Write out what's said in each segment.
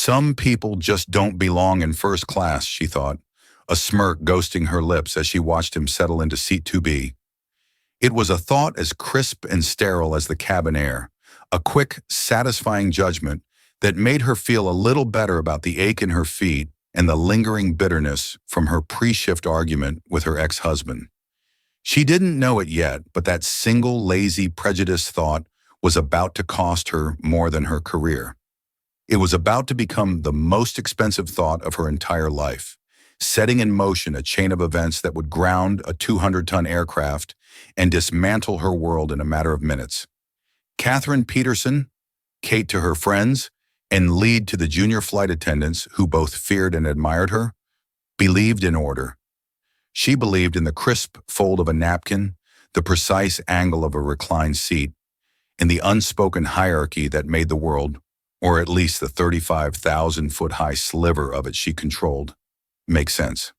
Some people just don't belong in first class, she thought, a smirk ghosting her lips as she watched him settle into seat 2B. It was a thought as crisp and sterile as the cabin air, a quick, satisfying judgment that made her feel a little better about the ache in her feet and the lingering bitterness from her pre-shift argument with her ex-husband. She didn't know it yet, but that single lazy, prejudiced thought was about to cost her more than her career. It was about to become the most expensive thought of her entire life, setting in motion a chain of events that would ground a 200-ton aircraft and dismantle her world in a matter of minutes. Catherine Peterson, Kate to her friends, and lead to the junior flight attendants who both feared and admired her, believed in order. She believed in the crisp fold of a napkin, the precise angle of a reclined seat, and the unspoken hierarchy that made the world, or at least the 35,000-foot-high sliver of it she controlled, make sense.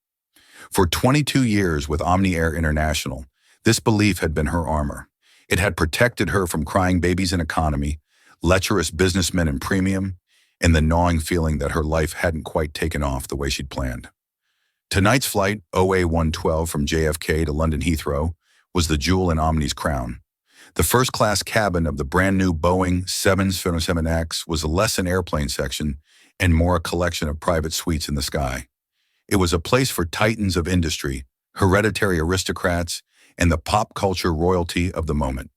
For 22 years with Omni Air International, this belief had been her armor. It had protected her from crying babies in economy, lecherous businessmen in premium, and the gnawing feeling that her life hadn't quite taken off the way she'd planned. Tonight's flight, OA-112 from JFK to London Heathrow, was the jewel in Omni's crown. The first-class cabin of the brand-new Boeing 777X was less an airplane section and more a collection of private suites in the sky. It was a place for titans of industry, hereditary aristocrats, and the pop culture royalty of the moment.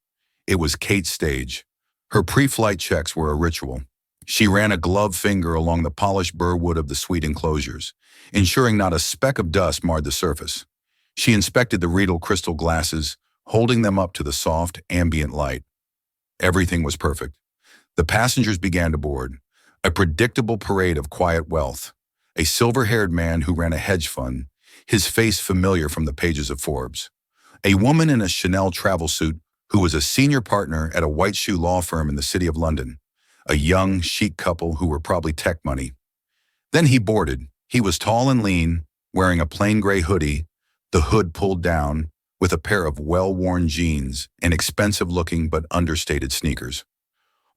It was Kate's stage. Her pre-flight checks were a ritual. She ran a gloved finger along the polished burr wood of the suite enclosures, ensuring not a speck of dust marred the surface. She inspected the regal crystal glasses, holding them up to the soft, ambient light. Everything was perfect. The passengers began to board, a predictable parade of quiet wealth. A silver-haired man who ran a hedge fund, his face familiar from the pages of Forbes. A woman in a Chanel travel suit who was a senior partner at a white shoe law firm in the city of London. A young, chic couple who were probably tech money. Then he boarded. He was tall and lean, wearing a plain gray hoodie, the hood pulled down, with a pair of well-worn jeans and expensive-looking but understated sneakers.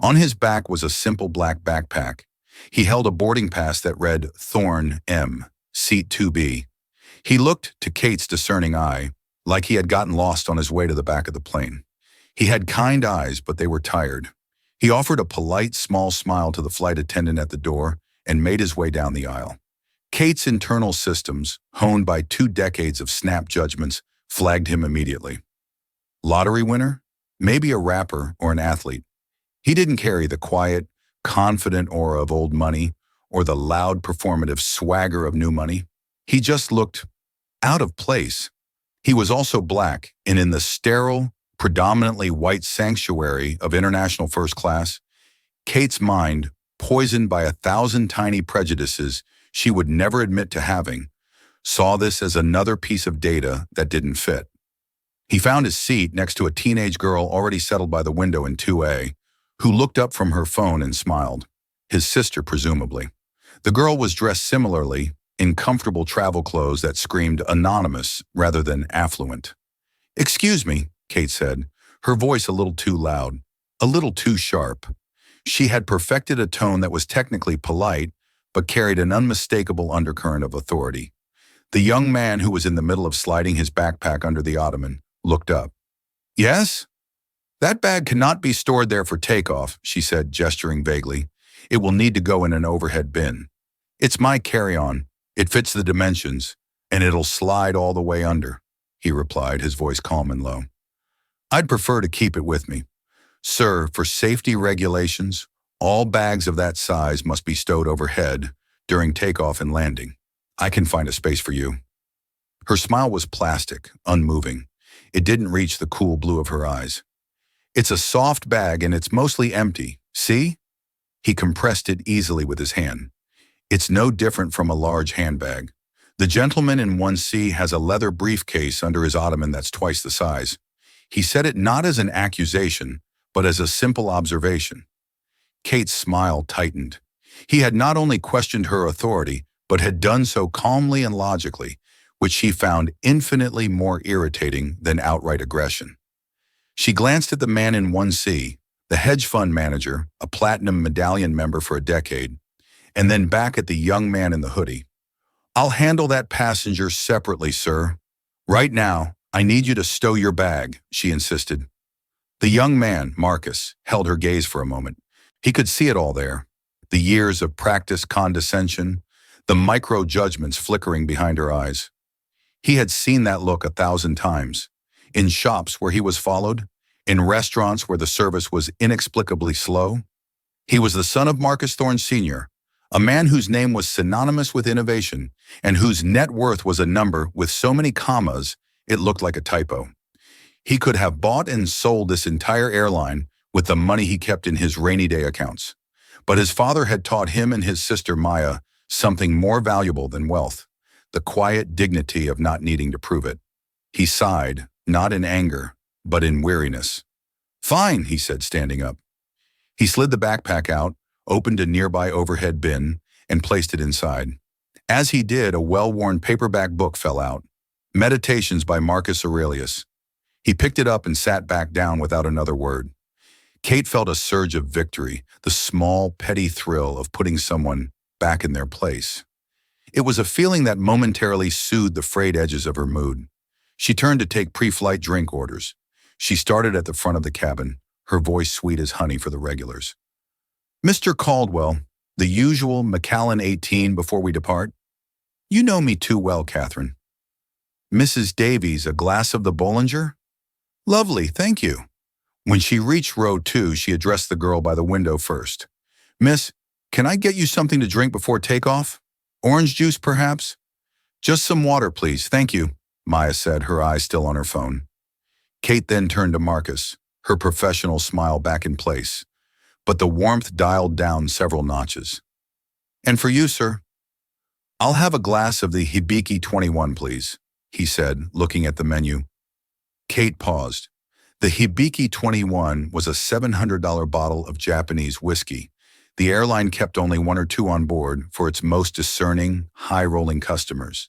On his back was a simple black backpack. He held a boarding pass that read Thorn M, Seat 2B. He looked, to Kate's discerning eye, like he had gotten lost on his way to the back of the plane. He had kind eyes, but they were tired. He offered a polite, small smile to the flight attendant at the door and made his way down the aisle. Kate's internal systems, honed by 2 decades of snap judgments, flagged him immediately. Lottery winner? Maybe a rapper or an athlete. He didn't carry the quiet, confident aura of old money or the loud, performative swagger of new money. He just looked out of place. He was also black, and in the sterile, predominantly white sanctuary of international first class, Kate's mind, poisoned by 1,000 tiny prejudices she would never admit to having, saw this as another piece of data that didn't fit. He found his seat next to a teenage girl already settled by the window in 2A, who looked up from her phone and smiled. His sister, presumably. The girl was dressed similarly, in comfortable travel clothes that screamed anonymous rather than affluent. "Excuse me," Kate said, her voice a little too loud, a little too sharp. She had perfected a tone that was technically polite, but carried an unmistakable undercurrent of authority. The young man who was in the middle of sliding his backpack under the ottoman looked up. "Yes? That bag cannot be stored there for takeoff," she said, gesturing vaguely. "It will need to go in an overhead bin. It's my carry-on. It fits the dimensions, and it'll slide all the way under," he replied, his voice calm and low. "I'd prefer to keep it with me. Sir, for safety regulations, all bags of that size must be stowed overhead during takeoff and landing. I can find a space for you." Her smile was plastic, unmoving. It didn't reach the cool blue of her eyes. "It's a soft bag and it's mostly empty. See?" He compressed it easily with his hand. "It's no different from a large handbag. The gentleman in 1C has a leather briefcase under his ottoman that's twice the size." He said it not as an accusation, but as a simple observation. Kate's smile tightened. He had not only questioned her authority, but had done so calmly and logically, which she found infinitely more irritating than outright aggression. She glanced at the man in 1C, the hedge fund manager, a platinum medallion member for a decade, and then back at the young man in the hoodie. "I'll handle that passenger separately, sir. Right now, I need you to stow your bag," she insisted. The young man, Marcus, held her gaze for a moment. He could see it all there. The years of practiced condescension, the micro-judgments flickering behind her eyes. He had seen that look 1,000 times. In shops where he was followed, in restaurants where the service was inexplicably slow. He was the son of Marcus Thorne Sr., a man whose name was synonymous with innovation and whose net worth was a number with so many commas it looked like a typo. He could have bought and sold this entire airline with the money he kept in his rainy day accounts. But his father had taught him and his sister Maya something more valuable than wealth, the quiet dignity of not needing to prove it. He sighed, not in anger, but in weariness. "Fine," he said, standing up. He slid the backpack out, opened a nearby overhead bin, and placed it inside. As he did, a well-worn paperback book fell out, Meditations by Marcus Aurelius. He picked it up and sat back down without another word. Kate felt a surge of victory, the small, petty thrill of putting someone back in their place. It was a feeling that momentarily soothed the frayed edges of her mood. She turned to take pre-flight drink orders. She started at the front of the cabin, her voice sweet as honey for the regulars. "Mr. Caldwell, the usual Macallan 18 before we depart?" "You know me too well, Catherine." "Mrs. Davies, a glass of the Bollinger?" "Lovely, thank you." When she reached row 2, she addressed the girl by the window first. "Miss, can I get you something to drink before takeoff? Orange juice, perhaps?" "Just some water, please, thank you," Maya said, her eyes still on her phone. Kate then turned to Marcus, her professional smile back in place, but the warmth dialed down several notches. "And for you, sir?" "I'll have a glass of the Hibiki 21, please," he said, looking at the menu. Kate paused. The Hibiki 21 was a $700 bottle of Japanese whiskey. The airline kept only 1 or 2 on board for its most discerning, high-rolling customers.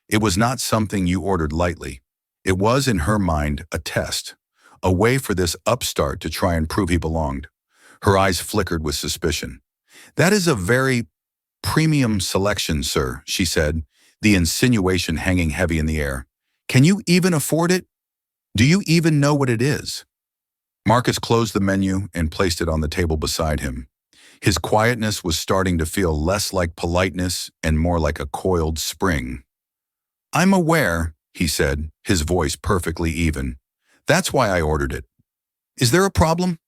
It was not something you ordered lightly. It was, in her mind, a test, a way for this upstart to try and prove he belonged. Her eyes flickered with suspicion. "That is a very premium selection, sir," she said, the insinuation hanging heavy in the air. "Can you even afford it? Do you even know what it is?" Marcus closed the menu and placed it on the table beside him. His quietness was starting to feel less like politeness and more like a coiled spring. "I'm aware," he said, his voice perfectly even. "That's why I ordered it. Is there a problem?"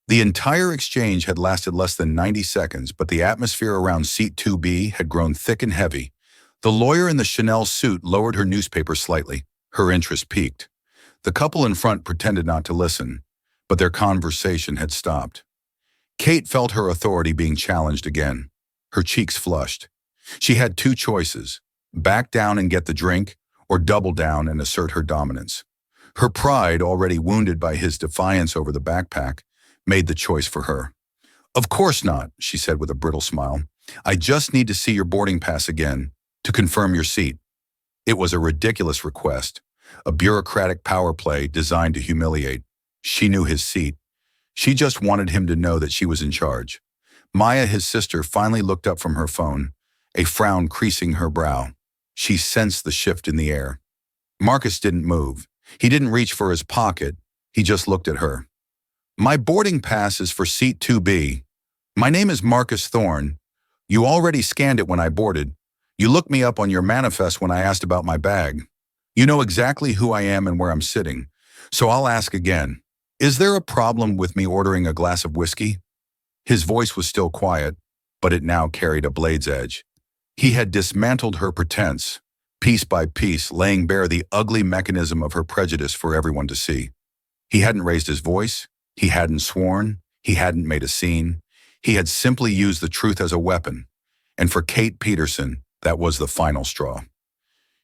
The entire exchange had lasted less than 90 seconds, but the atmosphere around seat 2B had grown thick and heavy. The lawyer in the Chanel suit lowered her newspaper slightly. Her interest peaked. The couple in front pretended not to listen, but their conversation had stopped. Kate felt her authority being challenged again. Her cheeks flushed. She had 2 choices: back down and get the drink, or double down and assert her dominance. Her pride, already wounded by his defiance over the backpack, made the choice for her. "Of course not," she said with a brittle smile. "I just need to see your boarding pass again, to confirm your seat." It was a ridiculous request, a bureaucratic power play designed to humiliate. She knew his seat. She just wanted him to know that she was in charge. Maya, his sister, finally looked up from her phone, a frown creasing her brow. She sensed the shift in the air. Marcus didn't move. He didn't reach for his pocket. He just looked at her. "My boarding pass is for seat 2B. My name is Marcus Thorne. You already scanned it when I boarded. You looked me up on your manifest when I asked about my bag. You know exactly who I am and where I'm sitting. So I'll ask again. Is there a problem with me ordering a glass of whiskey?" His voice was still quiet, but it now carried a blade's edge. He had dismantled her pretense, piece by piece, laying bare the ugly mechanism of her prejudice for everyone to see. He hadn't raised his voice. He hadn't sworn. He hadn't made a scene. He had simply used the truth as a weapon. And for Kate Peterson, that was the final straw.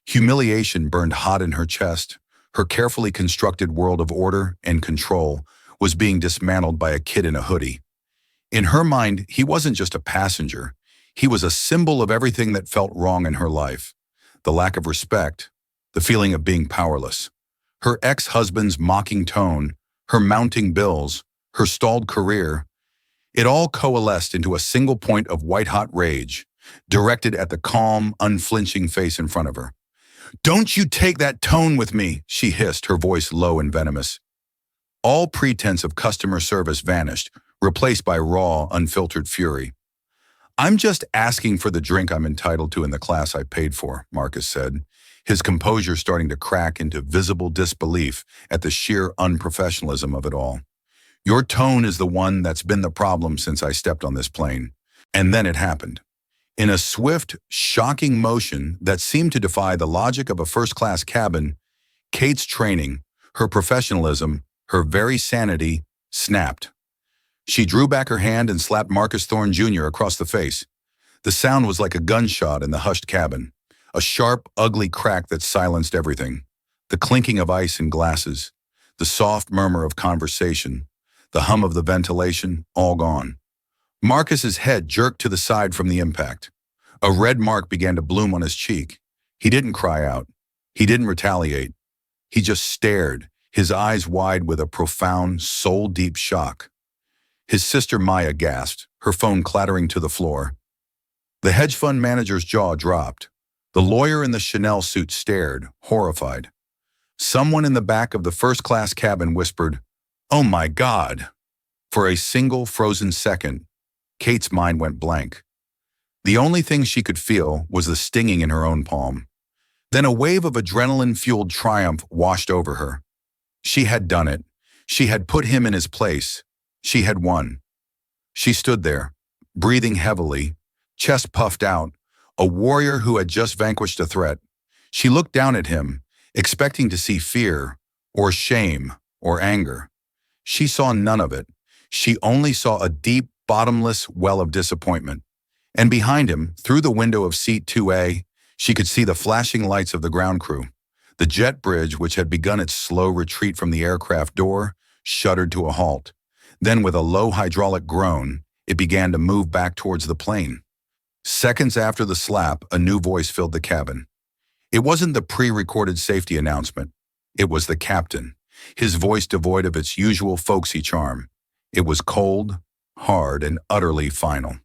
Humiliation burned hot in her chest. Her carefully constructed world of order and control was being dismantled by a kid in a hoodie. In her mind, he wasn't just a passenger. He was a symbol of everything that felt wrong in her life. The lack of respect, the feeling of being powerless. Her ex-husband's mocking tone, her mounting bills, her stalled career. It all coalesced into a single point of white-hot rage, directed at the calm, unflinching face in front of her. "Don't you take that tone with me," she hissed, her voice low and venomous. All pretense of customer service vanished, replaced by raw, unfiltered fury. "I'm just asking for the drink I'm entitled to in the class I paid for," Marcus said, his composure starting to crack into visible disbelief at the sheer unprofessionalism of it all. "Your tone is the one that's been the problem since I stepped on this plane." And then it happened. In a swift, shocking motion that seemed to defy the logic of a first-class cabin, Kate's training, her professionalism, her very sanity, snapped. She drew back her hand and slapped Marcus Thorne Jr. across the face. The sound was like a gunshot in the hushed cabin, a sharp, ugly crack that silenced everything. The clinking of ice in glasses, the soft murmur of conversation, the hum of the ventilation, all gone. Marcus's head jerked to the side from the impact. A red mark began to bloom on his cheek. He didn't cry out. He didn't retaliate. He just stared, his eyes wide with a profound, soul-deep shock. His sister Maya gasped, her phone clattering to the floor. The hedge fund manager's jaw dropped. The lawyer in the Chanel suit stared, horrified. Someone in the back of the first-class cabin whispered, "Oh my God!" For a single frozen second, Kate's mind went blank. The only thing she could feel was the stinging in her own palm. Then a wave of adrenaline-fueled triumph washed over her. She had done it. She had put him in his place. She had won. She stood there, breathing heavily, chest puffed out, a warrior who had just vanquished a threat. She looked down at him, expecting to see fear, or shame, or anger. She saw none of it. She only saw a deep, bottomless well of disappointment. And behind him, through the window of seat 2A, she could see the flashing lights of the ground crew. The jet bridge, which had begun its slow retreat from the aircraft door, shuddered to a halt. Then, with a low hydraulic groan, it began to move back towards the plane. Seconds after the slap, a new voice filled the cabin. It wasn't the pre-recorded safety announcement. It was the captain, his voice devoid of its usual folksy charm. It was cold, hard, and utterly final.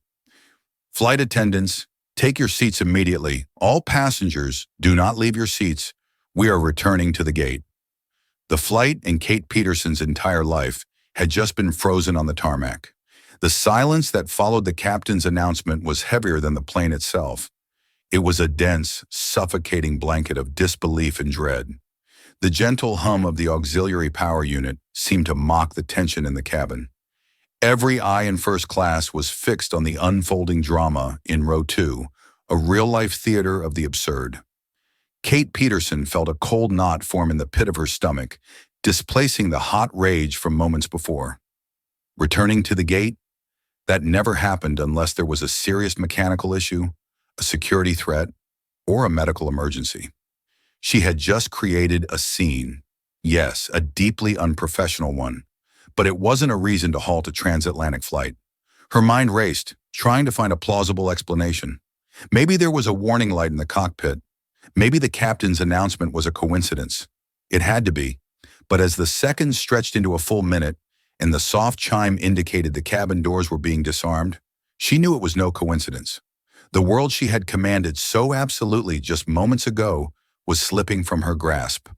"Flight attendants, take your seats immediately. All passengers, do not leave your seats. We are returning to the gate." The flight and Kate Peterson's entire life had just been frozen on the tarmac. The silence that followed the captain's announcement was heavier than the plane itself. It was a dense, suffocating blanket of disbelief and dread. The gentle hum of the auxiliary power unit seemed to mock the tension in the cabin. Every eye in first class was fixed on the unfolding drama in row 2, a real-life theater of the absurd. Kate Peterson felt a cold knot form in the pit of her stomach, displacing the hot rage from moments before. Returning to the gate? That never happened unless there was a serious mechanical issue, a security threat, or a medical emergency. She had just created a scene. Yes, a deeply unprofessional one. But it wasn't a reason to halt a transatlantic flight. Her mind raced, trying to find a plausible explanation. Maybe there was a warning light in the cockpit. Maybe the captain's announcement was a coincidence. It had to be. But as the seconds stretched into a full minute and the soft chime indicated the cabin doors were being disarmed, she knew it was no coincidence. The world she had commanded so absolutely just moments ago was slipping from her grasp.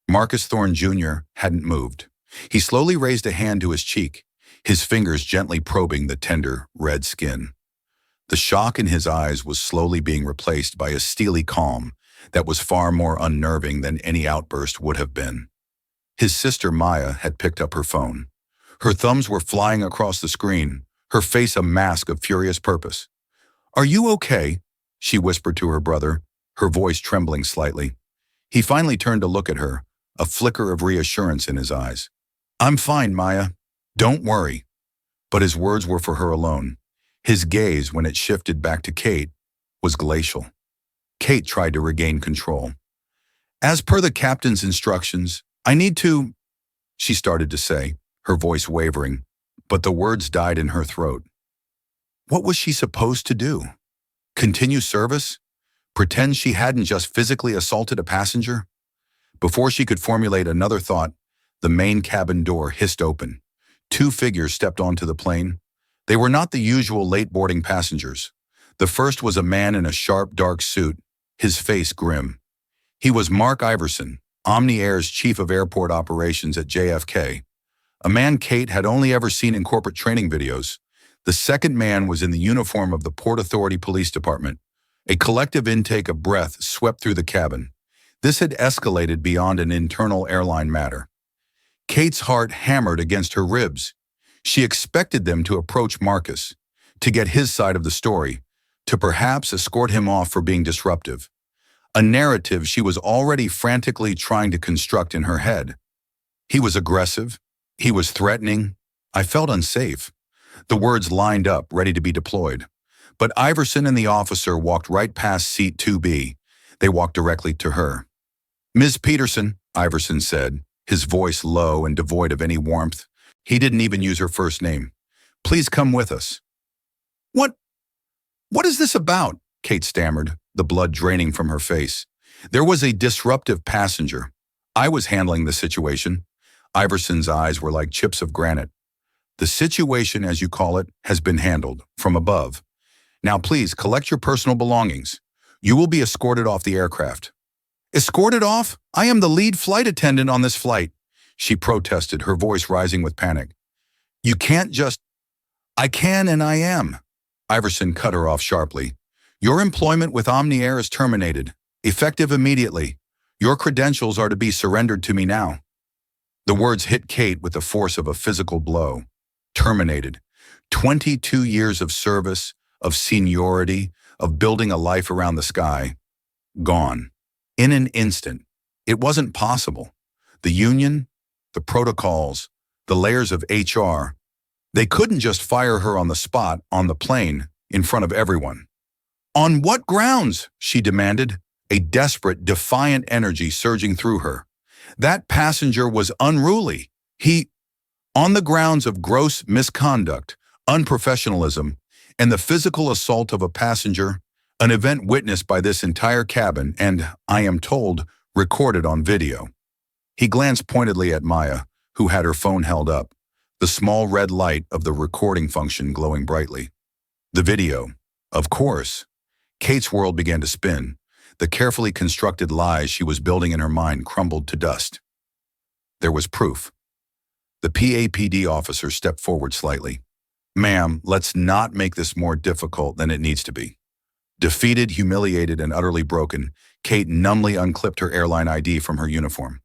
Marcus Thorne Jr. hadn't moved. He slowly raised a hand to his cheek, his fingers gently probing the tender, red skin. The shock in his eyes was slowly being replaced by a steely calm that was far more unnerving than any outburst would have been. His sister Maya had picked up her phone. Her thumbs were flying across the screen, her face a mask of furious purpose. "Are you okay?" she whispered to her brother, her voice trembling slightly. He finally turned to look at her, a flicker of reassurance in his eyes. "I'm fine, Maya. Don't worry." But his words were for her alone. His gaze, when it shifted back to Kate, was glacial. Kate tried to regain control. "As per the captain's instructions, I need to," she started to say, her voice wavering, but the words died in her throat. What was she supposed to do? Continue service? Pretend she hadn't just physically assaulted a passenger? Before she could formulate another thought, the main cabin door hissed open. Two figures stepped onto the plane. They were not the usual late boarding passengers. The first was a man in a sharp, dark suit, his face grim. He was Mark Iverson, Omni Air's chief of airport operations at JFK, a man Kate had only ever seen in corporate training videos. The second man was in the uniform of the Port Authority Police Department. A collective intake of breath swept through the cabin. This had escalated beyond an internal airline matter. Kate's heart hammered against her ribs. She expected them to approach Marcus, to get his side of the story, to perhaps escort him off for being disruptive. A narrative she was already frantically trying to construct in her head. He was aggressive. He was threatening. I felt unsafe. The words lined up, ready to be deployed. But Iverson and the officer walked right past seat 2B. They walked directly to her. "Ms. Peterson," Iverson said, his voice low and devoid of any warmth. He didn't even use her first name. "Please come with us." What is this about?" Kate stammered, the blood draining from her face. "There was a disruptive passenger. I was handling the situation." Iverson's eyes were like chips of granite. "The situation, as you call it, has been handled, from above. Now please collect your personal belongings. You will be escorted off the aircraft." "Escorted off? I am the lead flight attendant on this flight," she protested, her voice rising with panic. "You can't just—" "I can and I am." Iverson cut her off sharply. "Your employment with Omni Air is terminated, effective immediately. Your credentials are to be surrendered to me now." The words hit Kate with the force of a physical blow. Terminated. 22 years of service, of seniority, of building a life around the sky. Gone. In an instant. It wasn't possible. The union, the protocols, the layers of HR, they couldn't just fire her on the spot, on the plane, in front of everyone. "On what grounds?" she demanded, a desperate, defiant energy surging through her. That passenger was unruly. On the grounds of gross misconduct, unprofessionalism, and the physical assault of a passenger, an event witnessed by this entire cabin and, I am told, recorded on video. He glanced pointedly at Maya, who had her phone held up, the small red light of the recording function glowing brightly. The video. Of course. Kate's world began to spin. The carefully constructed lies she was building in her mind crumbled to dust. There was proof. The PAPD officer stepped forward slightly. "Ma'am, let's not make this more difficult than it needs to be." Defeated, humiliated, and utterly broken, Kate numbly unclipped her airline ID from her uniform.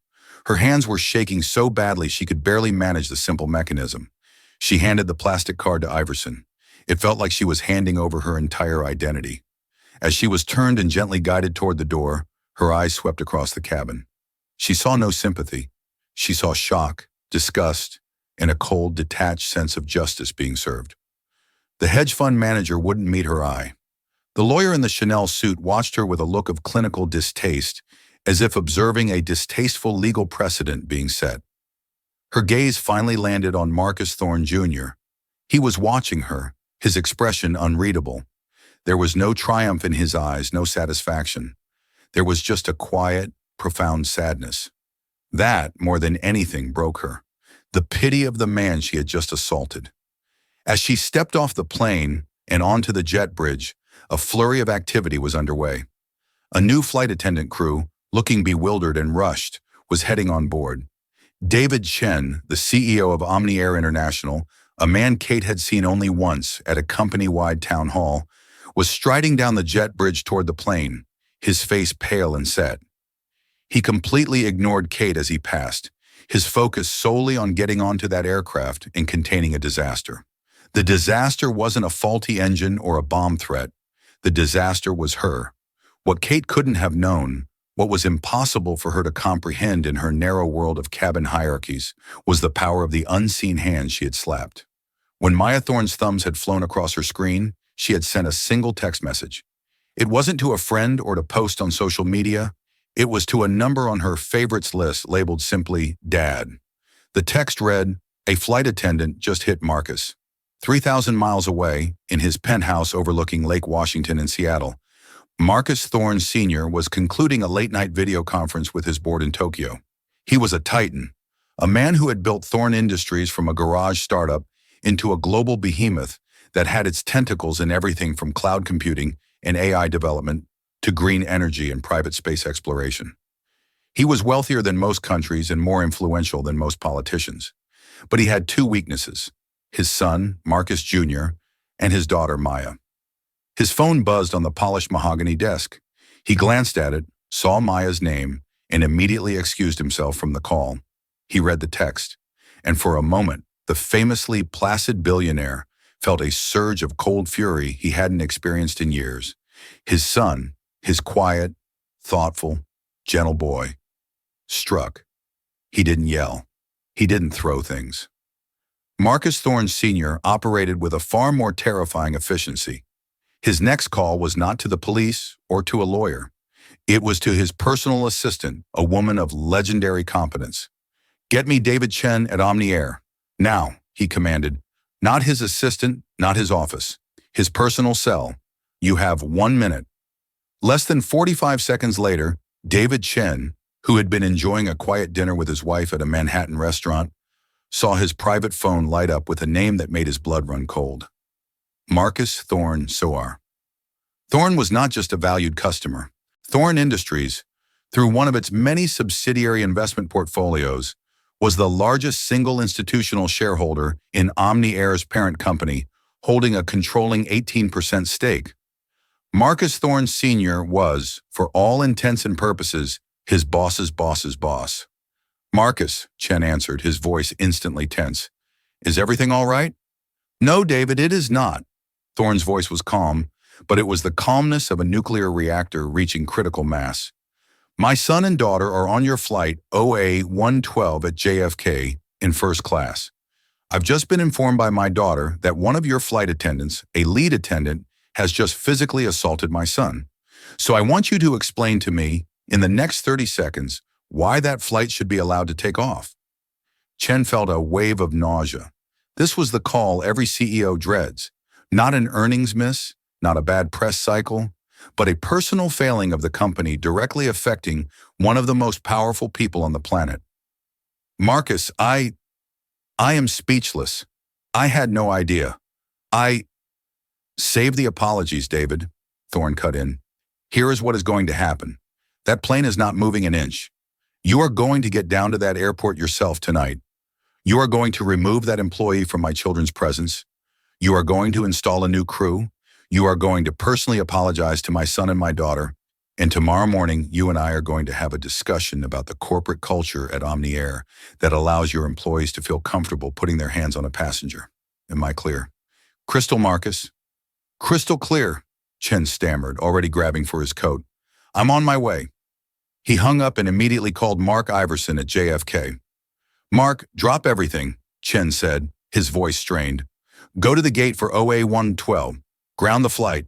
Her hands were shaking so badly she could barely manage the simple mechanism. She handed the plastic card to Iverson. It felt like she was handing over her entire identity. As she was turned and gently guided toward the door, her eyes swept across the cabin. She saw no sympathy. She saw shock, disgust, and a cold, detached sense of justice being served. The hedge fund manager wouldn't meet her eye. The lawyer in the Chanel suit watched her with a look of clinical distaste, as if observing a distasteful legal precedent being set. Her gaze finally landed on Marcus Thorne Jr. He was watching her, his expression unreadable. There was no triumph in his eyes, no satisfaction. There was just a quiet, profound sadness. That, more than anything, broke her. The pity of the man she had just assaulted. As she stepped off the plane and onto the jet bridge, a flurry of activity was underway. A new flight attendant crew, looking bewildered and rushed, was heading on board. David Chen, the CEO of Omni Air International, a man Kate had seen only once at a company-wide town hall, was striding down the jet bridge toward the plane, his face pale and set. He completely ignored Kate as he passed, his focus solely on getting onto that aircraft and containing a disaster. The disaster wasn't a faulty engine or a bomb threat. The disaster was her. What Kate couldn't have known, what was impossible for her to comprehend in her narrow world of cabin hierarchies, was the power of the unseen hand she had slapped. When Maya Thorne's thumbs had flown across her screen, she had sent a single text message. It wasn't to a friend or to post on social media. It was to a number on her favorites list labeled simply Dad. The text read, "A flight attendant just hit Marcus." 3,000 miles away, in his penthouse overlooking Lake Washington in Seattle, Marcus Thorne Sr. was concluding a late-night video conference with his board in Tokyo. He was a titan, a man who had built Thorne Industries from a garage startup into a global behemoth that had its tentacles in everything from cloud computing and AI development to green energy and private space exploration. He was wealthier than most countries and more influential than most politicians. But he had two weaknesses: his son, Marcus Jr., and his daughter, Maya. His phone buzzed on the polished mahogany desk. He glanced at it, saw Maya's name, and immediately excused himself from the call. He read the text, and for a moment, the famously placid billionaire felt a surge of cold fury he hadn't experienced in years. His son, his quiet, thoughtful, gentle boy, struck. He didn't yell. He didn't throw things. Marcus Thorne Sr. operated with a far more terrifying efficiency. His next call was not to the police or to a lawyer. It was to his personal assistant, a woman of legendary competence. "Get me David Chen at Omni-Air. Now," he commanded. Not his assistant, not his office. His personal cell. "You have 1 minute." Less than 45 seconds later, David Chen, who had been enjoying a quiet dinner with his wife at a Manhattan restaurant, saw his private phone light up with a name that made his blood run cold. Marcus Thorne Soar. Thorne was not just a valued customer. Thorne Industries, through one of its many subsidiary investment portfolios, was the largest single institutional shareholder in Omni-Air's parent company, holding a controlling 18% stake. Marcus Thorne Sr. was, for all intents and purposes, his boss's boss's boss. "Marcus," Chen answered, his voice instantly tense. "Is everything all right?" "No, David, it is not." Thorne's voice was calm, but it was the calmness of a nuclear reactor reaching critical mass. "My son and daughter are on your flight OA-112 at JFK in first class. I've just been informed by my daughter that one of your flight attendants, a lead attendant, has just physically assaulted my son. So I want you to explain to me, in the next 30 seconds, why that flight should be allowed to take off." Chen felt a wave of nausea. This was the call every CEO dreads. Not an earnings miss, not a bad press cycle, but a personal failing of the company directly affecting one of the most powerful people on the planet. "Marcus, I am speechless. I had no idea. Save the apologies, David," Thorne cut in. "Here is what is going to happen. That plane is not moving an inch. You are going to get down to that airport yourself tonight. You are going to remove that employee from my children's presence. You are going to install a new crew. You are going to personally apologize to my son and my daughter. And tomorrow morning, you and I are going to have a discussion about the corporate culture at Omni-Air that allows your employees to feel comfortable putting their hands on a passenger. Am I clear?" "Crystal, Marcus." "Crystal clear," Chen stammered, already grabbing for his coat. "I'm on my way." He hung up and immediately called Mark Iverson at JFK. "Mark, drop everything," Chen said, his voice strained. "Go to the gate for OA-112. Ground the flight.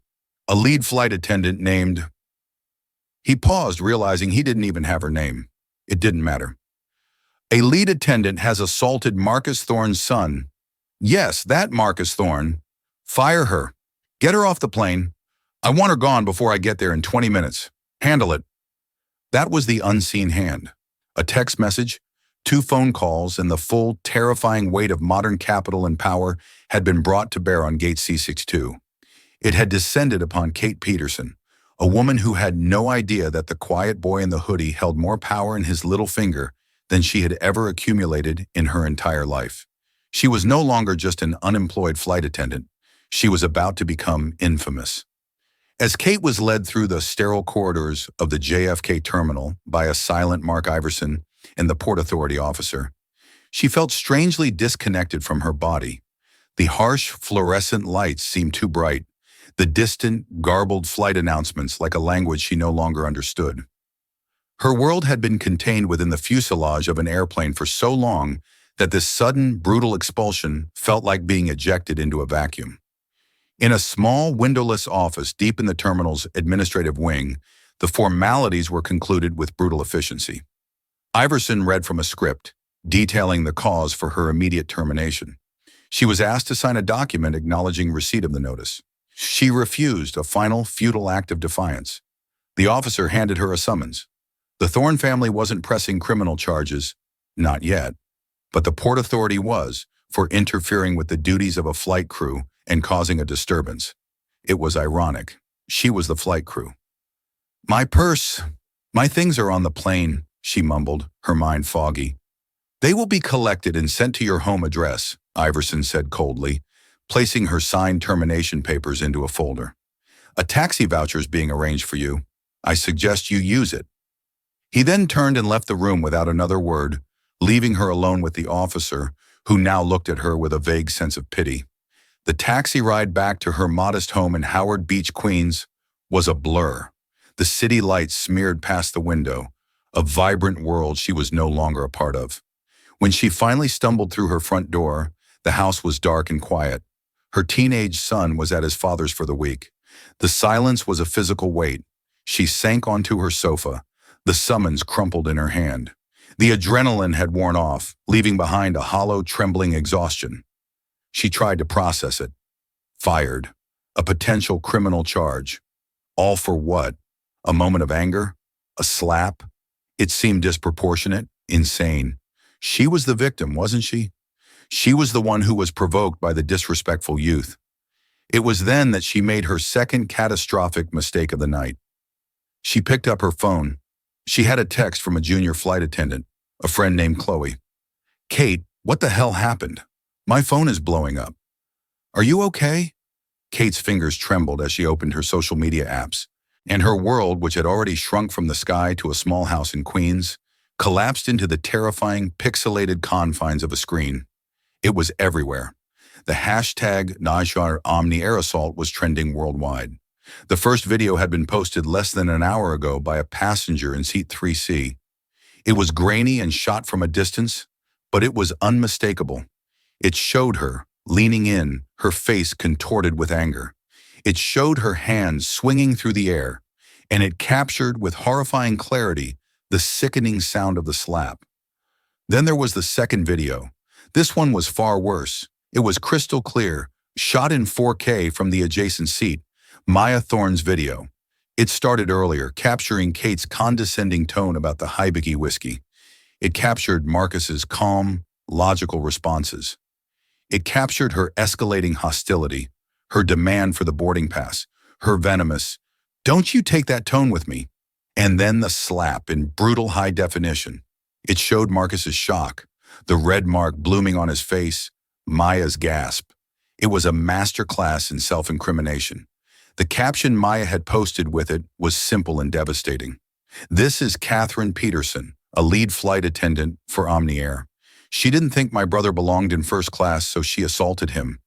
A lead flight attendant named—" He paused, realizing he didn't even have her name. It didn't matter. "A lead attendant has assaulted Marcus Thorne's son. Yes, that Marcus Thorne. Fire her. Get her off the plane. I want her gone before I get there in 20 minutes. Handle it." That was the unseen hand. A text message, 2 phone calls, and the full, terrifying weight of modern capital and power had been brought to bear on Gate C62. It had descended upon Kate Peterson, a woman who had no idea that the quiet boy in the hoodie held more power in his little finger than she had ever accumulated in her entire life. She was no longer just an unemployed flight attendant. She was about to become infamous. As Kate was led through the sterile corridors of the JFK terminal by a silent Mark Iverson and the Port Authority officer, she felt strangely disconnected from her body. The harsh fluorescent lights seemed too bright, the distant, garbled flight announcements like a language she no longer understood. Her world had been contained within the fuselage of an airplane for so long that this sudden, brutal expulsion felt like being ejected into a vacuum. In a small, windowless office deep in the terminal's administrative wing, the formalities were concluded with brutal efficiency. Iverson read from a script, detailing the cause for her immediate termination. She was asked to sign a document acknowledging receipt of the notice. She refused, a final, futile act of defiance. The officer handed her a summons. The Thorne family wasn't pressing criminal charges, not yet, but the Port Authority was, for interfering with the duties of a flight crew and causing a disturbance. It was ironic. She was the flight crew. "My purse. My things are on the plane," she mumbled, her mind foggy. "They will be collected and sent to your home address," Iverson said coldly, placing her signed termination papers into a folder. "A taxi voucher is being arranged for you. I suggest you use it." He then turned and left the room without another word, leaving her alone with the officer, who now looked at her with a vague sense of pity. The taxi ride back to her modest home in Howard Beach, Queens, was a blur. The city lights smeared past the window, a vibrant world she was no longer a part of. When she finally stumbled through her front door, the house was dark and quiet. Her teenage son was at his father's for the week. The silence was a physical weight. She sank onto her sofa, the summons crumpled in her hand. The adrenaline had worn off, leaving behind a hollow, trembling exhaustion. She tried to process it. Fired. A potential criminal charge. All for what? A moment of anger? A slap? It seemed disproportionate, insane. She was the victim, wasn't she? She was the one who was provoked by the disrespectful youth. It was then that she made her second catastrophic mistake of the night. She picked up her phone. She had a text from a junior flight attendant, a friend named Chloe. "Kate, what the hell happened? My phone is blowing up. Are you okay?" Kate's fingers trembled as she opened her social media apps, and her world, which had already shrunk from the sky to a small house in Queens, collapsed into the terrifying, pixelated confines of a screen. It was everywhere. The hashtag Najjar Omni Air Assault was trending worldwide. The first video had been posted less than an hour ago by a passenger in seat 3C. It was grainy and shot from a distance, but it was unmistakable. It showed her, leaning in, her face contorted with anger. It showed her hands swinging through the air, and it captured with horrifying clarity the sickening sound of the slap. Then there was the second video. This one was far worse. It was crystal clear, shot in 4K from the adjacent seat, Maya Thorne's video. It started earlier, capturing Kate's condescending tone about the Hibiki whiskey. It captured Marcus's calm, logical responses. It captured her escalating hostility, her demand for the boarding pass, her venomous, "Don't you take that tone with me." And then the slap in brutal high definition. It showed Marcus's shock, the red mark blooming on his face, Maya's gasp. It was a masterclass in self-incrimination. The caption Maya had posted with it was simple and devastating. "This is Catherine Peterson, a lead flight attendant for Omni Air. She didn't think my brother belonged in first class, so she assaulted him.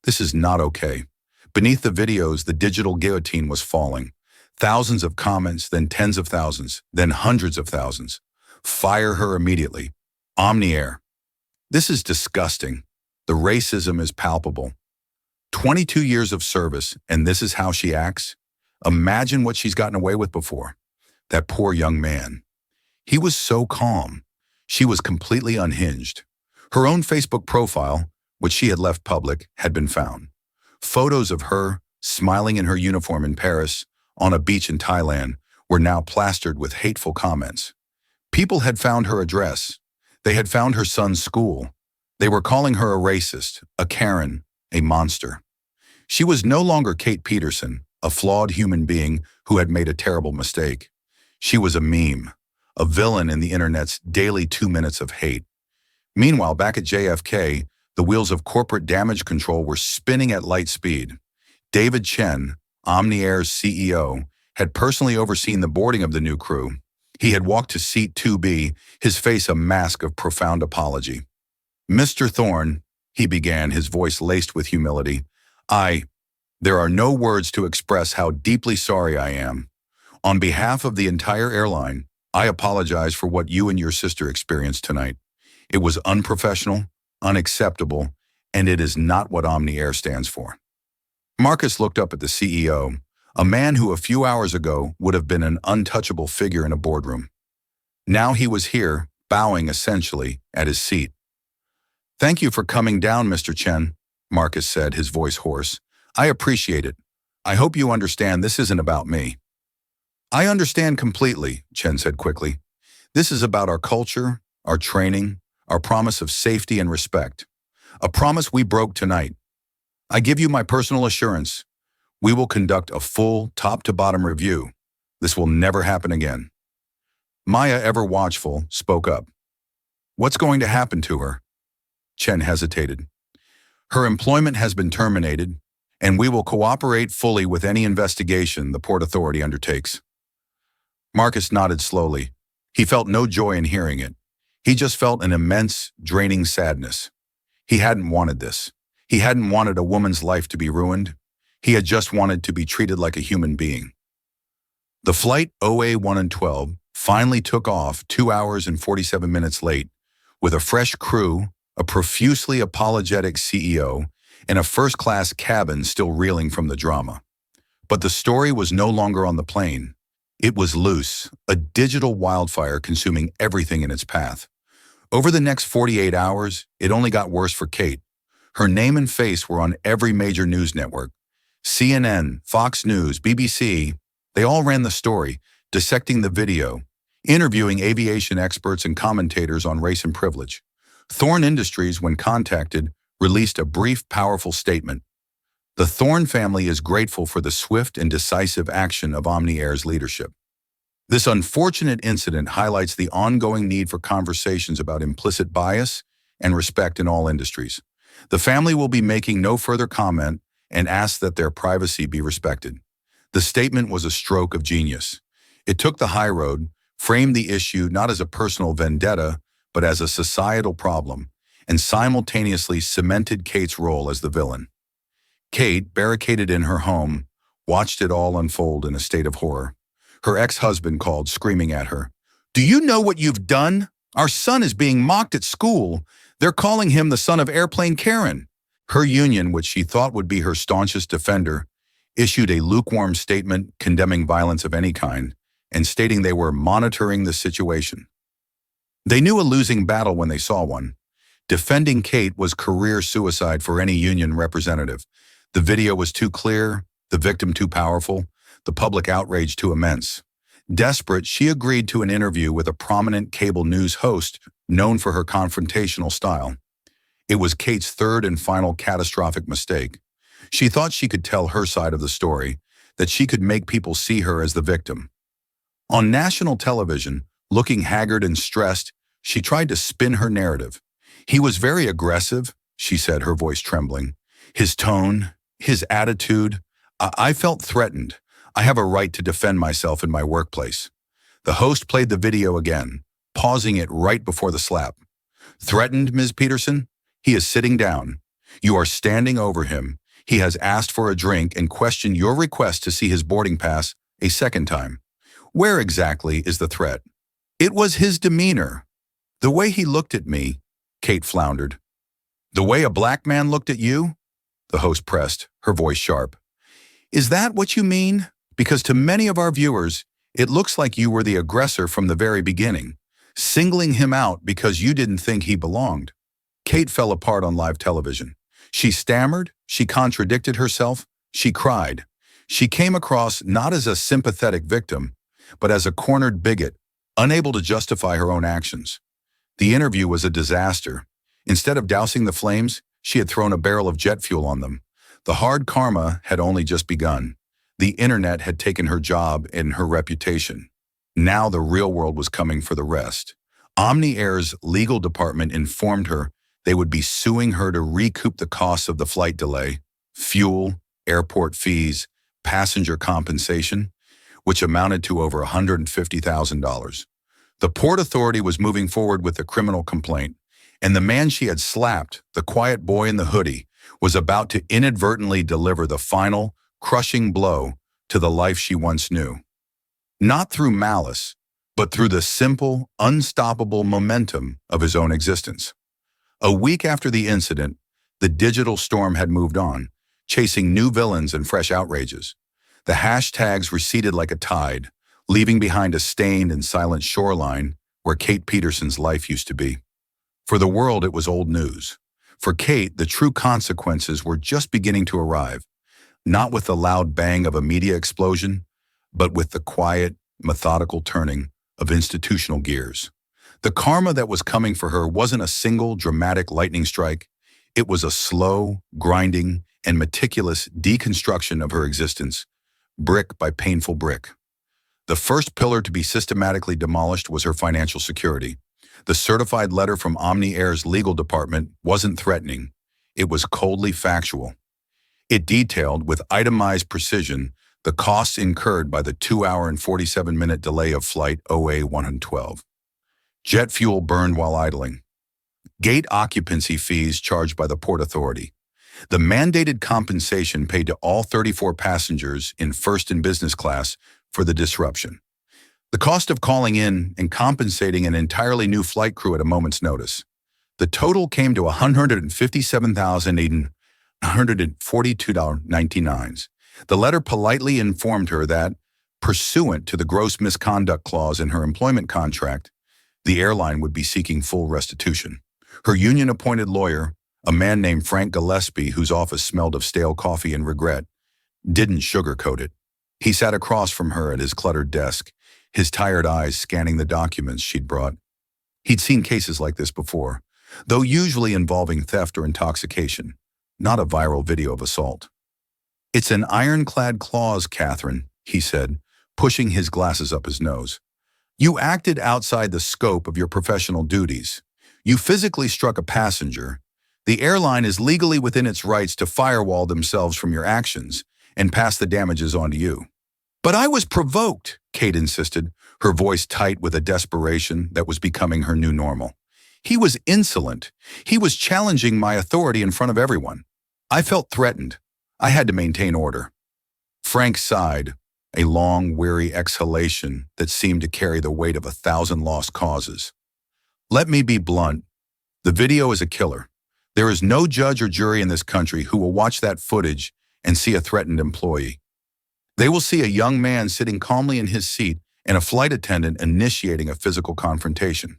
This is not okay." Beneath the videos, the digital guillotine was falling. Thousands of comments, then tens of thousands, then hundreds of thousands. "Fire her immediately. Omni Air. This is disgusting. The racism is palpable. 22 years of service, and this is how she acts? Imagine what she's gotten away with before. That poor young man. He was so calm. She was completely unhinged. Her own Facebook profile, which she had left public, had been found. Photos of her, smiling in her uniform in Paris, on a beach in Thailand, were now plastered with hateful comments. People had found her address. They had found her son's school. They were calling her a racist, a Karen, a monster. She was no longer Kate Peterson, a flawed human being who had made a terrible mistake. She was a meme, a villain in the internet's daily 2 minutes of hate. Meanwhile, back at JFK, the wheels of corporate damage control were spinning at light speed. David Chen, Omni Air's CEO, had personally overseen the boarding of the new crew. He had walked to seat 2B, his face a mask of profound apology. "Mr. Thorne," he began, his voice laced with humility, There are no words to express how deeply sorry I am. On behalf of the entire airline, I apologize for what you and your sister experienced tonight. It was unprofessional, unacceptable, and it is not what Omni Air stands for." Marcus looked up at the CEO, a man who a few hours ago would have been an untouchable figure in a boardroom. Now he was here, bowing essentially, at his seat. "Thank you for coming down, Mr. Chen," Marcus said, his voice hoarse. "I appreciate it. I hope you understand this isn't about me." "I understand completely," Chen said quickly. "This is about our culture, our training, our promise of safety and respect. A promise we broke tonight. I give you my personal assurance. We will conduct a full top-to-bottom review. This will never happen again. Maya, ever watchful, spoke up. What's going to happen to her? Chen hesitated. Her employment has been terminated, and we will cooperate fully with any investigation the Port Authority undertakes. Marcus nodded slowly. He felt no joy in hearing it. He just felt an immense, draining sadness. He hadn't wanted this. He hadn't wanted a woman's life to be ruined. He had just wanted to be treated like a human being. The flight OA-112 finally took off 2 hours and 47 minutes late, with a fresh crew, a profusely apologetic CEO, and a first-class cabin still reeling from the drama. But the story was no longer on the plane. It was loose, a digital wildfire consuming everything in its path. Over the next 48 hours, it only got worse for Kate. Her name and face were on every major news network. CNN, Fox News, BBC, they all ran the story, dissecting the video, interviewing aviation experts and commentators on race and privilege. Thorne Industries, when contacted, released a brief, powerful statement. The Thorne family is grateful for the swift and decisive action of Omni-Air's leadership. This unfortunate incident highlights the ongoing need for conversations about implicit bias and respect in all industries. The family will be making no further comment and asks that their privacy be respected. The statement was a stroke of genius. It took the high road, framed the issue not as a personal vendetta, but as a societal problem, and simultaneously cemented Kate's role as the villain. Kate, barricaded in her home, watched it all unfold in a state of horror. Her ex-husband called, screaming at her. "Do you know what you've done? Our son is being mocked at school. They're calling him the son of Airplane Karen." Her union, which she thought would be her staunchest defender, issued a lukewarm statement condemning violence of any kind and stating they were monitoring the situation. They knew a losing battle when they saw one. Defending Kate was career suicide for any union representative. The video was too clear, the victim too powerful, the public outrage too immense. Desperate, she agreed to an interview with a prominent cable news host known for her confrontational style. It was Kate's third and final catastrophic mistake. She thought she could tell her side of the story, that she could make people see her as the victim. On national television, looking haggard and stressed, she tried to spin her narrative. "He was very aggressive," she said, her voice trembling. "His tone, his attitude, I felt threatened. I have a right to defend myself in my workplace." The host played the video again, pausing it right before the slap. "Threatened, Ms. Peterson? He is sitting down. You are standing over him. He has asked for a drink and questioned your request to see his boarding pass a second time. Where exactly is the threat?" "It was his demeanor. The way he looked at me," Kate floundered. "The way a black man looked at you?" The host pressed, her voice sharp. "Is that what you mean? Because to many of our viewers, it looks like you were the aggressor from the very beginning, singling him out because you didn't think he belonged." Kate fell apart on live television. She stammered, she contradicted herself, she cried. She came across not as a sympathetic victim, but as a cornered bigot, unable to justify her own actions. The interview was a disaster. Instead of dousing the flames, she had thrown a barrel of jet fuel on them. The hard karma had only just begun. The internet had taken her job and her reputation. Now the real world was coming for the rest. Omni-Air's legal department informed her they would be suing her to recoup the costs of the flight delay, fuel, airport fees, passenger compensation, which amounted to over $150,000. The Port Authority was moving forward with the criminal complaint, and the man she had slapped, the quiet boy in the hoodie, was about to inadvertently deliver the final, crushing blow to the life she once knew. Not through malice, but through the simple, unstoppable momentum of his own existence. A week after the incident, the digital storm had moved on, chasing new villains and fresh outrages. The hashtags receded like a tide, leaving behind a stained and silent shoreline where Kate Peterson's life used to be. For the world, it was old news. For Kate, the true consequences were just beginning to arrive, not with the loud bang of a media explosion, but with the quiet, methodical turning of institutional gears. The karma that was coming for her wasn't a single dramatic lightning strike. It was a slow, grinding, and meticulous deconstruction of her existence, brick by painful brick. The first pillar to be systematically demolished was her financial security. The certified letter from Omni Air's legal department wasn't threatening. It was coldly factual. It detailed, with itemized precision, the costs incurred by the 2-hour and 47-minute delay of Flight OA-112. Jet fuel burned while idling. Gate occupancy fees charged by the Port Authority. The mandated compensation paid to all 34 passengers in first and business class for the disruption. The cost of calling in and compensating an entirely new flight crew at a moment's notice. The total came to $157,842.99. The letter politely informed her that, pursuant to the gross misconduct clause in her employment contract, the airline would be seeking full restitution. Her union-appointed lawyer, a man named Frank Gillespie, whose office smelled of stale coffee and regret, didn't sugarcoat it. He sat across from her at his cluttered desk, his tired eyes scanning the documents she'd brought. He'd seen cases like this before, though usually involving theft or intoxication, not a viral video of assault. "It's an ironclad clause, Catherine," he said, pushing his glasses up his nose. "You acted outside the scope of your professional duties. You physically struck a passenger. The airline is legally within its rights to firewall themselves from your actions and pass the damages on to you." "But I was provoked," Kate insisted, her voice tight with a desperation that was becoming her new normal. "He was insolent. He was challenging my authority in front of everyone. I felt threatened. I had to maintain order." Frank sighed, a long, weary exhalation that seemed to carry the weight of 1,000 lost causes. "Let me be blunt. The video is a killer. There is no judge or jury in this country who will watch that footage and see a threatened employee. They will see a young man sitting calmly in his seat and a flight attendant initiating a physical confrontation.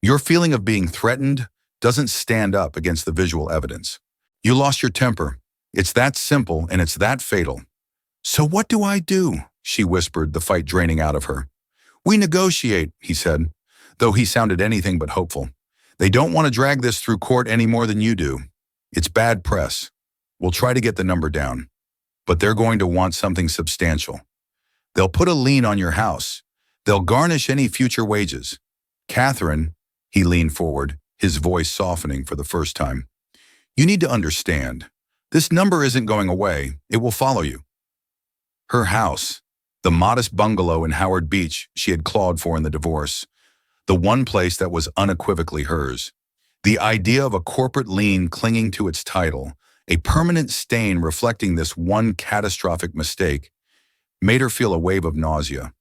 Your feeling of being threatened doesn't stand up against the visual evidence. You lost your temper. It's that simple and it's that fatal." "So what do I do?" she whispered, the fight draining out of her. "We negotiate," he said, though he sounded anything but hopeful. "They don't want to drag this through court any more than you do. It's bad press. We'll try to get the number down. But they're going to want something substantial. They'll put a lien on your house. They'll garnish any future wages. Catherine," he leaned forward, his voice softening for the first time, "you need to understand. This number isn't going away. It will follow you." Her house, the modest bungalow in Howard Beach she had clawed for in the divorce, the one place that was unequivocally hers. The idea of a corporate lien clinging to its title, a permanent stain reflecting this one catastrophic mistake, made her feel a wave of nausea.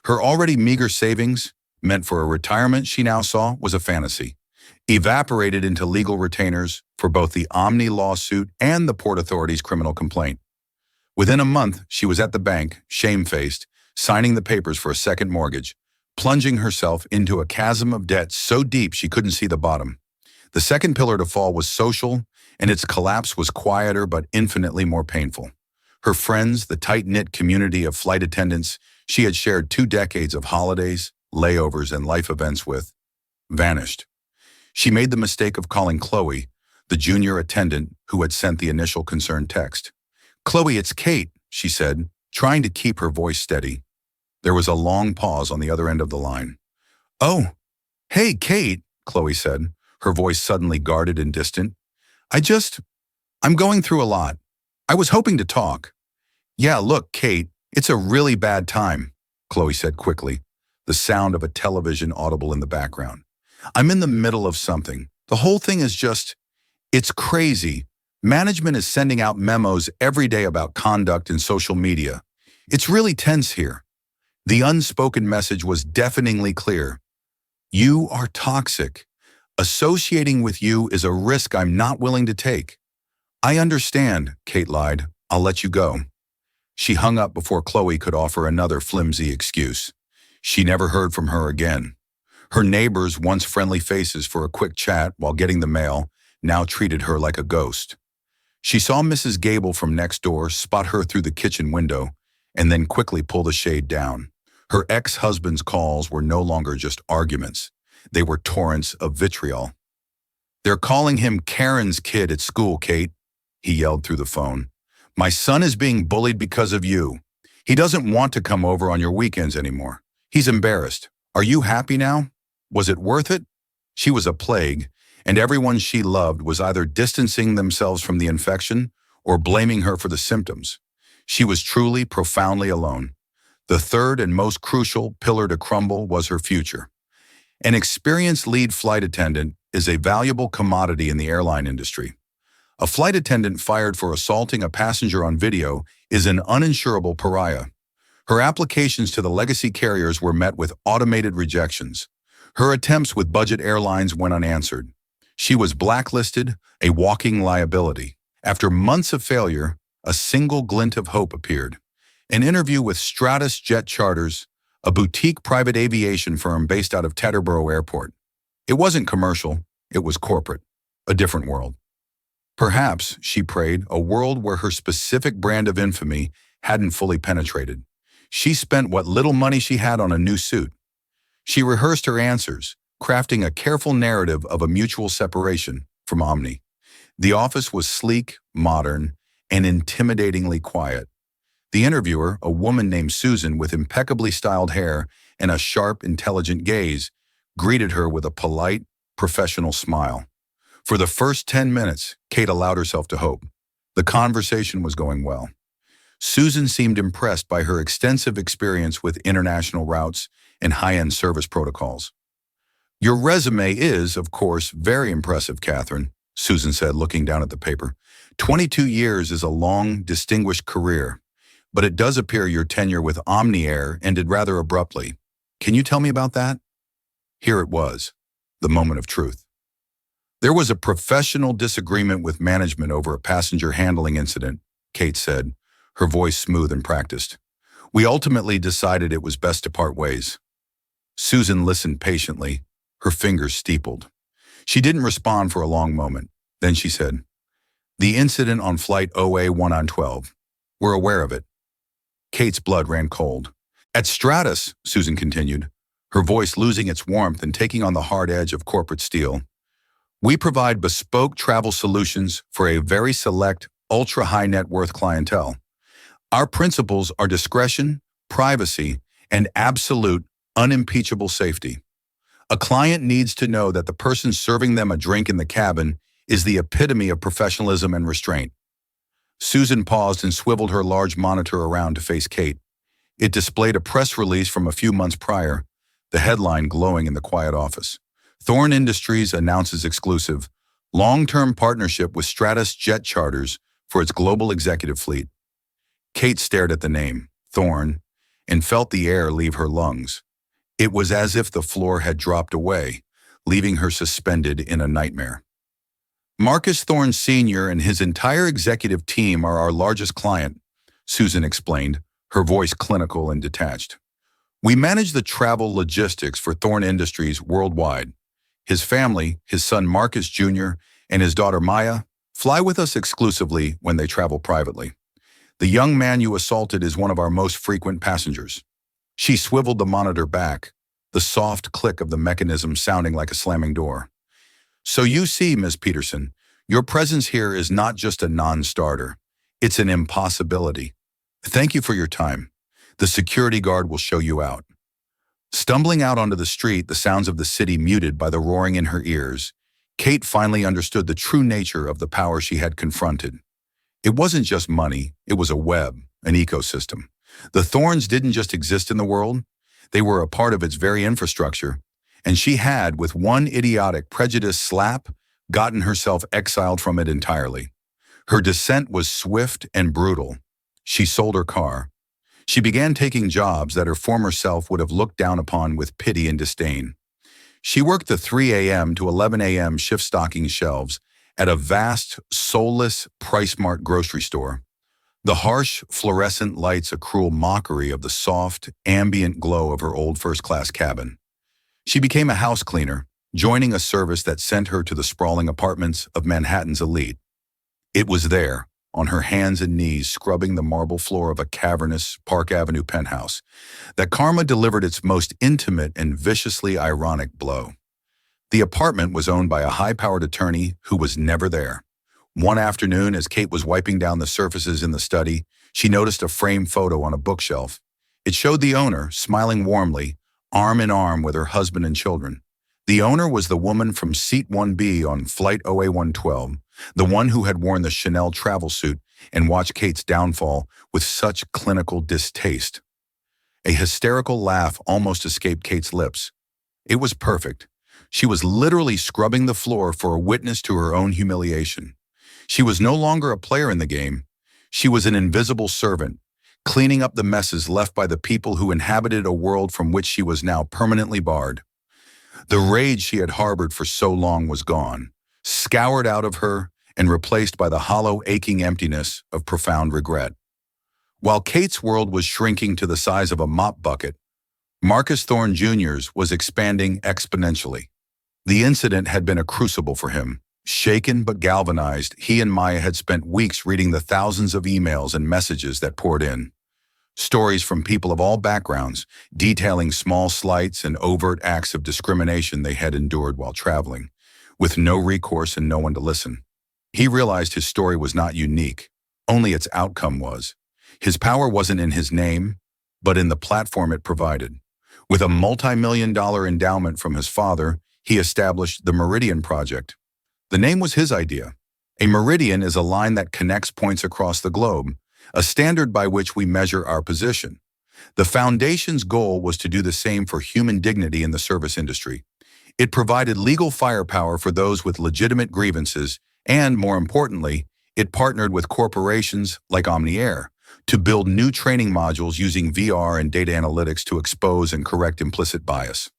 Her already meager savings, meant for a retirement she now saw, was a fantasy, evaporated into legal retainers for both the Omni lawsuit and the Port Authority's criminal complaint. Within a month, she was at the bank, shamefaced, signing the papers for a second mortgage, plunging herself into a chasm of debt so deep she couldn't see the bottom. The second pillar to fall was social, and its collapse was quieter but infinitely more painful. Her friends, the tight-knit community of flight attendants she had shared 2 decades of holidays, layovers, and life events with, vanished. She made the mistake of calling Chloe, the junior attendant who had sent the initial concerned text. "Chloe, it's Kate," she said, trying to keep her voice steady. There was a long pause on the other end of the line. "Oh, hey, Kate," Chloe said, her voice suddenly guarded and distant. I'm going through a lot. I was hoping to talk." "Yeah, look, Kate, it's a really bad time," Chloe said quickly, the sound of a television audible in the background. "I'm in the middle of something. The whole thing is it's crazy. Management is sending out memos every day about conduct in social media. It's really tense here." The unspoken message was deafeningly clear. "You are toxic. Associating with you is a risk I'm not willing to take." "I understand," Kate lied. "I'll let you go." She hung up before Chloe could offer another flimsy excuse. She never heard from her again. Her neighbors, once friendly faces for a quick chat while getting the mail, now treated her like a ghost. She saw Mrs. Gable from next door spot her through the kitchen window and then quickly pull the shade down. Her ex-husband's calls were no longer just arguments. They were torrents of vitriol. "They're calling him Karen's kid at school, Kate. he yelled through the phone. "My son is being bullied because of you. He doesn't want to come over on your weekends anymore. He's embarrassed. Are you happy now? Was it worth it?" She was a plague, and everyone she loved was either distancing themselves from the infection or blaming her for the symptoms. She was truly, profoundly alone. The third and most crucial pillar to crumble was her future. An experienced lead flight attendant is a valuable commodity in the airline industry. A flight attendant fired for assaulting a passenger on video is an uninsurable pariah. Her applications to the legacy carriers were met with automated rejections. Her attempts with budget airlines went unanswered. She was blacklisted, a walking liability. After months of failure, a single glint of hope appeared. An interview with Stratus Jet Charters, a boutique private aviation firm based out of Teterboro Airport. It wasn't commercial, it was corporate. A different world. Perhaps, she prayed, a world where her specific brand of infamy hadn't fully penetrated. She spent what little money she had on a new suit. She rehearsed her answers, crafting a careful narrative of a mutual separation from Omni. The office was sleek, modern, and intimidatingly quiet. The interviewer, a woman named Susan with impeccably styled hair and a sharp, intelligent gaze, greeted her with a polite, professional smile. For the first 10 minutes, Kate allowed herself to hope. The conversation was going well. Susan seemed impressed by her extensive experience with international routes and high-end service protocols. "Your resume is, of course, very impressive, Catherine," Susan said, looking down at the paper. 22 years is a long, distinguished career, but it does appear your tenure with Omni Air ended rather abruptly. Can you tell me about that?" Here it was, the moment of truth. "There was a professional disagreement with management over a passenger handling incident," Kate said, her voice smooth and practiced. "We ultimately decided it was best to part ways." Susan listened patiently, her fingers steepled. She didn't respond for a long moment. Then she said, "The incident on flight OA-112. We're aware of it." Kate's blood ran cold. "At Stratus," Susan continued, her voice losing its warmth and taking on the hard edge of corporate steel, "we provide bespoke travel solutions for a very select, ultra-high net worth clientele. Our principles are discretion, privacy, and absolute, unimpeachable safety. A client needs to know that the person serving them a drink in the cabin is the epitome of professionalism and restraint." Susan paused and swiveled her large monitor around to face Kate. It displayed a press release from a few months prior, the headline glowing in the quiet office. "Thorn Industries announces exclusive, long-term partnership with Stratus Jet Charters for its global executive fleet." Kate stared at the name, Thorn, and felt the air leave her lungs. It was as if the floor had dropped away, leaving her suspended in a nightmare. "Marcus Thorn Sr. and his entire executive team are our largest client," Susan explained, her voice clinical and detached. "We manage the travel logistics for Thorn Industries worldwide. His family, his son Marcus Jr., and his daughter Maya, fly with us exclusively when they travel privately. The young man you assaulted is one of our most frequent passengers." She swiveled the monitor back, the soft click of the mechanism sounding like a slamming door. "So you see, Ms. Peterson, your presence here is not just a non-starter. It's an impossibility. Thank you for your time. The security guard will show you out." Stumbling out onto the street, the sounds of the city muted by the roaring in her ears, Kate finally understood the true nature of the power she had confronted. It wasn't just money, it was a web, an ecosystem. The Thorns didn't just exist in the world, they were a part of its very infrastructure, and she had, with one idiotic, prejudiced slap, gotten herself exiled from it entirely. Her descent was swift and brutal. She sold her car. She began taking jobs that her former self would have looked down upon with pity and disdain. She worked the 3 a.m. to 11 a.m. shift stocking shelves at a vast, soulless, price-marked grocery store. The harsh, fluorescent lights a cruel mockery of the soft, ambient glow of her old first-class cabin. She became a house cleaner, joining a service that sent her to the sprawling apartments of Manhattan's elite. It was there, on her hands and knees scrubbing the marble floor of a cavernous Park Avenue penthouse, that karma delivered its most intimate and viciously ironic blow. The apartment was owned by a high-powered attorney who was never there. One afternoon, as Kate was wiping down the surfaces in the study, she noticed a framed photo on a bookshelf. It showed the owner, smiling warmly, arm in arm with her husband and children. The owner was the woman from Seat 1B on Flight OA-112, the one who had worn the Chanel travel suit and watched Kate's downfall with such clinical distaste. A hysterical laugh almost escaped Kate's lips. It was perfect. She was literally scrubbing the floor for a witness to her own humiliation. She was no longer a player in the game. She was an invisible servant, cleaning up the messes left by the people who inhabited a world from which she was now permanently barred. The rage she had harbored for so long was gone, scoured out of her and replaced by the hollow, aching emptiness of profound regret. While Kate's world was shrinking to the size of a mop bucket, Marcus Thorne Jr.'s was expanding exponentially. The incident had been a crucible for him. Shaken but galvanized, he and Maya had spent weeks reading the thousands of emails and messages that poured in. Stories from people of all backgrounds, detailing small slights and overt acts of discrimination they had endured while traveling, with no recourse and no one to listen. He realized his story was not unique, only its outcome was. His power wasn't in his name, but in the platform it provided. With a multi-million-dollar endowment from his father, he established the Meridian Project. The name was his idea. A meridian is a line that connects points across the globe, a standard by which we measure our position. The foundation's goal was to do the same for human dignity in the service industry. It provided legal firepower for those with legitimate grievances, and, more importantly, it partnered with corporations like OmniAir to build new training modules using VR and data analytics to expose and correct implicit bias.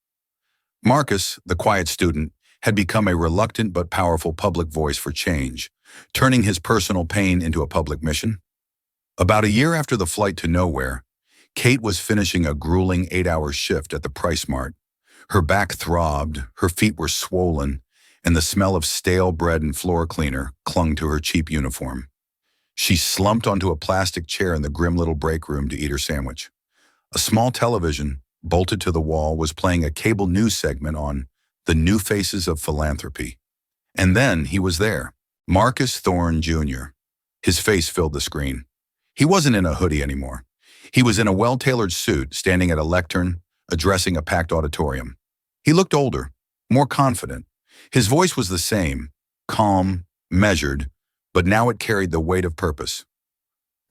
Marcus, the quiet student, had become a reluctant but powerful public voice for change, turning his personal pain into a public mission. About a year after the flight to nowhere, Kate was finishing a grueling 8-hour shift at the Price Mart. Her back throbbed, her feet were swollen, and the smell of stale bread and floor cleaner clung to her cheap uniform. She slumped onto a plastic chair in the grim little break room to eat her sandwich. A small television, bolted to the wall, was playing a cable news segment on the new faces of philanthropy. And then he was there, Marcus Thorne Jr. His face filled the screen. He wasn't in a hoodie anymore. He was in a well-tailored suit, standing at a lectern, addressing a packed auditorium. He looked older, more confident. His voice was the same, calm, measured, but now it carried the weight of purpose.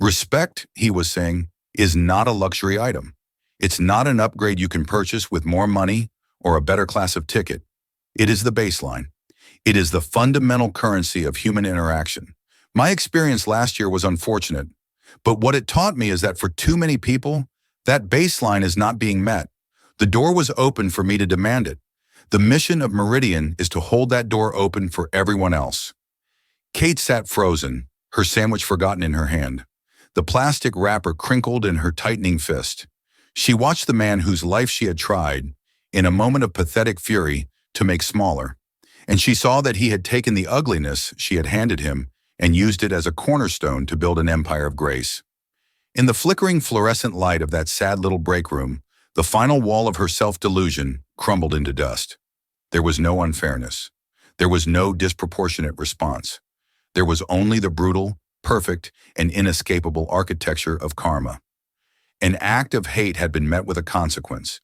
Respect, he was saying, is not a luxury item. It's not an upgrade you can purchase with more money or a better class of ticket. It is the baseline. It is the fundamental currency of human interaction. My experience last year was unfortunate, but what it taught me is that for too many people, that baseline is not being met. The door was open for me to demand it. The mission of Meridian is to hold that door open for everyone else. Kate sat frozen, her sandwich forgotten in her hand. The plastic wrapper crinkled in her tightening fist. She watched the man whose life she had tried, in a moment of pathetic fury, to make smaller, and she saw that he had taken the ugliness she had handed him and used it as a cornerstone to build an empire of grace. In the flickering fluorescent light of that sad little break room, the final wall of her self-delusion crumbled into dust. There was no unfairness. There was no disproportionate response. There was only the brutal, perfect, and inescapable architecture of karma. An act of hate had been met with a consequence.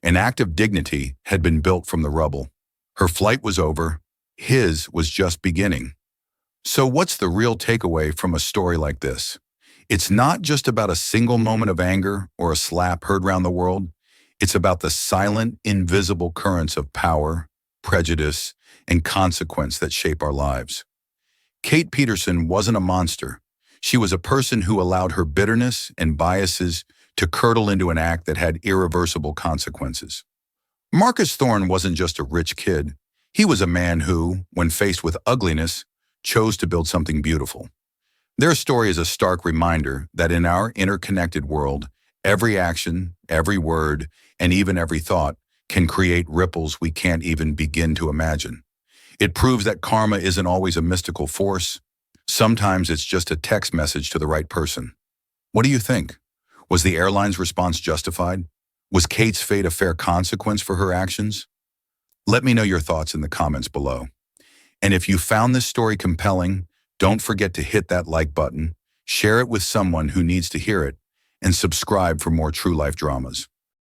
An act of dignity had been built from the rubble. Her flight was over. His was just beginning. So what's the real takeaway from a story like this? It's not just about a single moment of anger or a slap heard round the world. It's about the silent, invisible currents of power, prejudice, and consequence that shape our lives. Kate Peterson wasn't a monster. She was a person who allowed her bitterness and biases to curdle into an act that had irreversible consequences. Marcus Thorne wasn't just a rich kid. He was a man who, when faced with ugliness, chose to build something beautiful. Their story is a stark reminder that in our interconnected world, every action, every word, and even every thought can create ripples we can't even begin to imagine. It proves that karma isn't always a mystical force. Sometimes it's just a text message to the right person. What do you think? Was the airline's response justified? Was Kate's fate a fair consequence for her actions? Let me know your thoughts in the comments below. And if you found this story compelling, Don't forget to hit that like button, share it with someone who needs to hear it, and subscribe for more true life dramas.